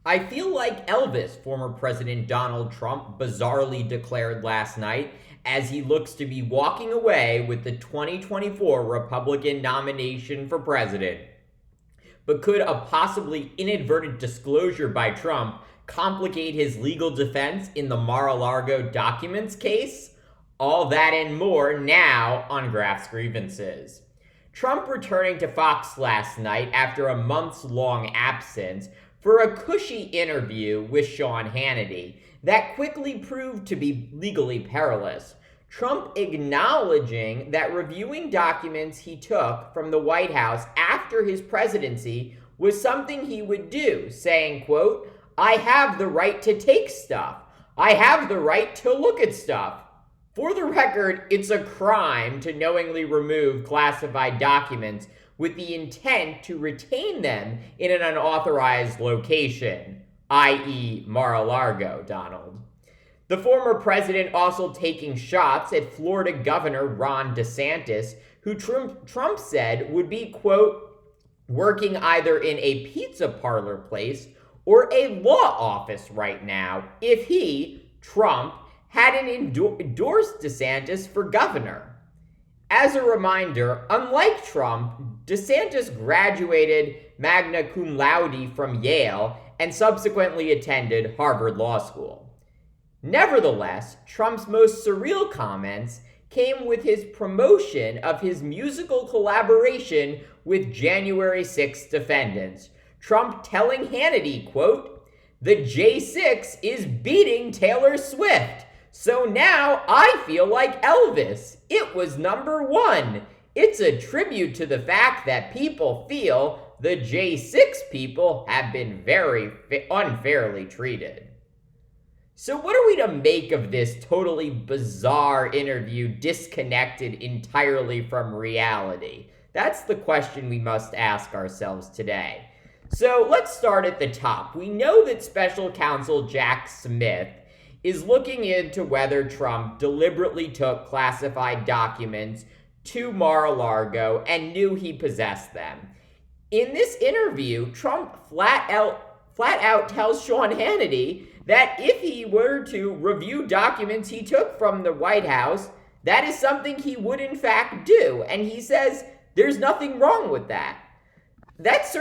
I feel like Elvis, former President Donald Trump bizarrely declared last night as he looks to be walking away with the 2024 Republican nomination for president. But could a possibly inadvertent disclosure by Trump complicate his legal defense in the Mar-a-Lago documents case? All that and more now on Graph's Grievances. Trump returning to Fox last night after a months-long absence for a cushy interview with Sean Hannity that quickly proved to be legally perilous. Trump acknowledging that reviewing documents he took from the White House after his presidency was something he would do, saying, quote, "I have the right to take stuff. I have the right to look at stuff." For the record, it's a crime to knowingly remove classified documents with the intent to retain them in an unauthorized location, i.e. Mar-a-Lago, Donald. The former president also taking shots at Florida Governor Ron DeSantis, who Trump said would be, quote, working either in a pizza parlor place or a law office right now if he, Trump, hadn't endorsed DeSantis for governor. As a reminder, unlike Trump, DeSantis graduated magna cum laude from Yale and subsequently attended Harvard Law School. Nevertheless, Trump's most surreal comments came with his promotion of his musical collaboration with January 6 defendants. Trump telling Hannity, quote, "The J6 is beating Taylor Swift. So now I feel like Elvis. It was #1. It's a tribute to the fact that people feel the J6 people have been very unfairly treated." So what are we to make of this totally bizarre interview disconnected entirely from reality? That's the question we must ask ourselves today. So let's start at the top. We know that special counsel Jack Smith is looking into whether Trump deliberately took classified documents to Mar-a-Lago and knew he possessed them. In this interview, Trump flat out tells Sean Hannity that if he were to review documents he took from the White House, that is something he would in fact do. And he says there's nothing wrong with that. This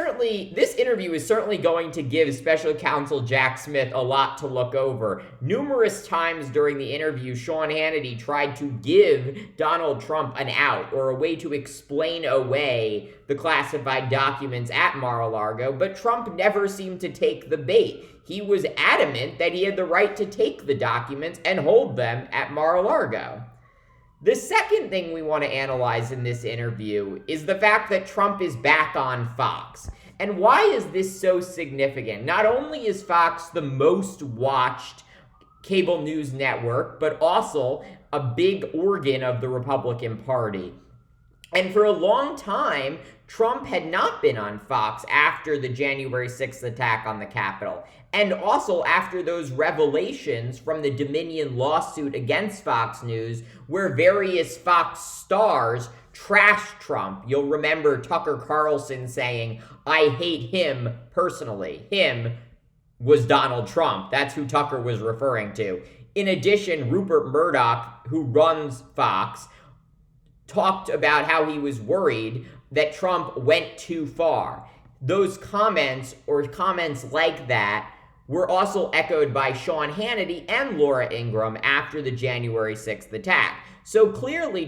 interview is certainly going to give special counsel Jack Smith a lot to look over. Numerous times during the interview, Sean Hannity tried to give Donald Trump an out or a way to explain away the classified documents at Mar-a-Lago, but Trump never seemed to take the bait. He was adamant that he had the right to take the documents and hold them at Mar-a-Lago. The second thing we want to analyze in this interview is the fact that Trump is back on Fox. And why is this so significant? Not only is Fox the most watched cable news network, but also a big organ of the Republican Party. And for a long time, Trump had not been on Fox after the January 6th attack on the Capitol. And also after those revelations from the Dominion lawsuit against Fox News, where various Fox stars trashed Trump. You'll remember Tucker Carlson saying, "I hate him personally." Him was Donald Trump. That's who Tucker was referring to. In addition, Rupert Murdoch, who runs Fox, talked about how he was worried that Trump went too far. Those comments, or comments like that, were also echoed by Sean Hannity and Laura Ingraham after the January 6th attack. So clearly,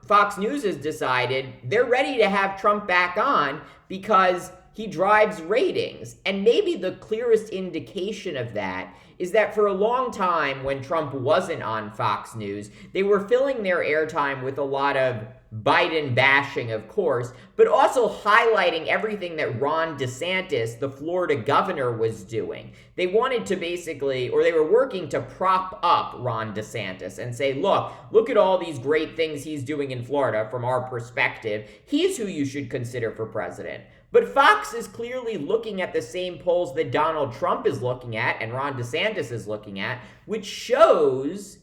Fox News has decided they're ready to have Trump back on because he drives ratings. And maybe the clearest indication of that is that for a long time, when Trump wasn't on Fox News, they were filling their airtime with a lot of Biden bashing, of course, but also highlighting everything that Ron DeSantis, the Florida governor, was doing. They wanted to basically, or they were working to prop up Ron DeSantis and say, look at all these great things he's doing in Florida from our perspective. He's who you should consider for president. But Fox is clearly looking at the same polls that Donald Trump is looking at and Ron DeSantis is looking at, which shows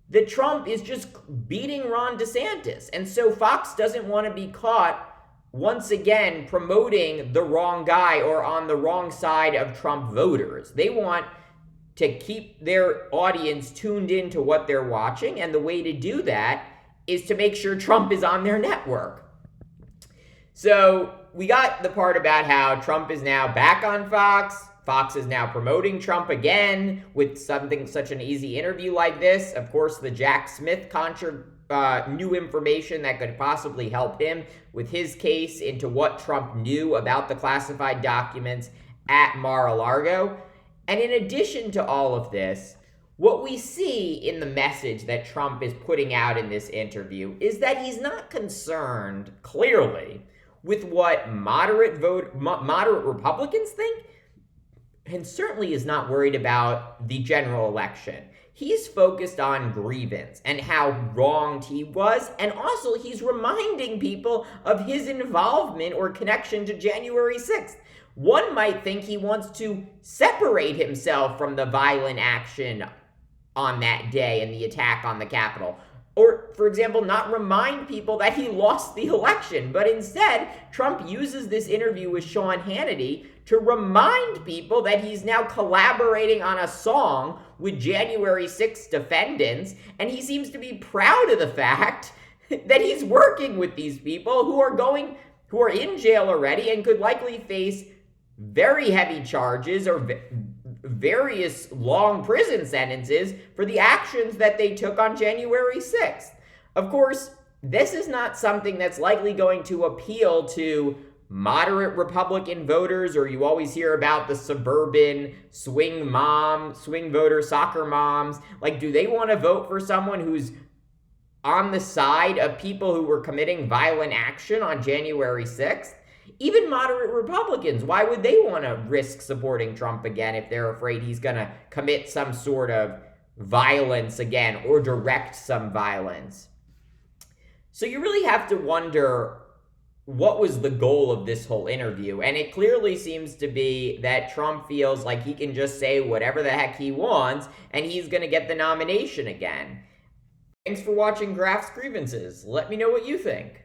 that Trump is just beating Ron DeSantis. And so Fox doesn't want to be caught once again promoting the wrong guy or on the wrong side of Trump voters. They want to keep their audience tuned into what they're watching, and the way to do that is to make sure Trump is on their network. So we got the part about how Trump is now back on Fox. Fox is now promoting Trump again with something such an easy interview like this. Of course, the Jack Smith new information that could possibly help him with his case into what Trump knew about the classified documents at Mar-a-Lago. And in addition to all of this, what we see in the message that Trump is putting out in this interview is that he's not concerned, clearly, with what moderate Republicans think, and certainly is not worried about the general election. He's focused on grievance and how wronged he was, and also he's reminding people of his involvement or connection to January 6th. One might think he wants to separate himself from the violent action on that day and the attack on the Capitol. Or, for example, not remind people that he lost the election. But instead, Trump uses this interview with Sean Hannity to remind people that he's now collaborating on a song with January 6th defendants. And he seems to be proud of the fact that he's working with these people who are in jail already and could likely face very heavy charges or various long prison sentences for the actions that they took on January 6th. Of course, this is not something that's likely going to appeal to moderate Republican voters, or you always hear about the suburban swing voter, soccer moms. Like, do they want to vote for someone who's on the side of people who were committing violent action on January 6th? Even moderate Republicans, why would they want to risk supporting Trump again if they're afraid he's going to commit some sort of violence again or direct some violence? So you really have to wonder what was the goal of this whole interview. And it clearly seems to be that Trump feels like he can just say whatever the heck he wants and he's going to get the nomination again. Thanks for watching Graph's Grievances. Let me know what you think.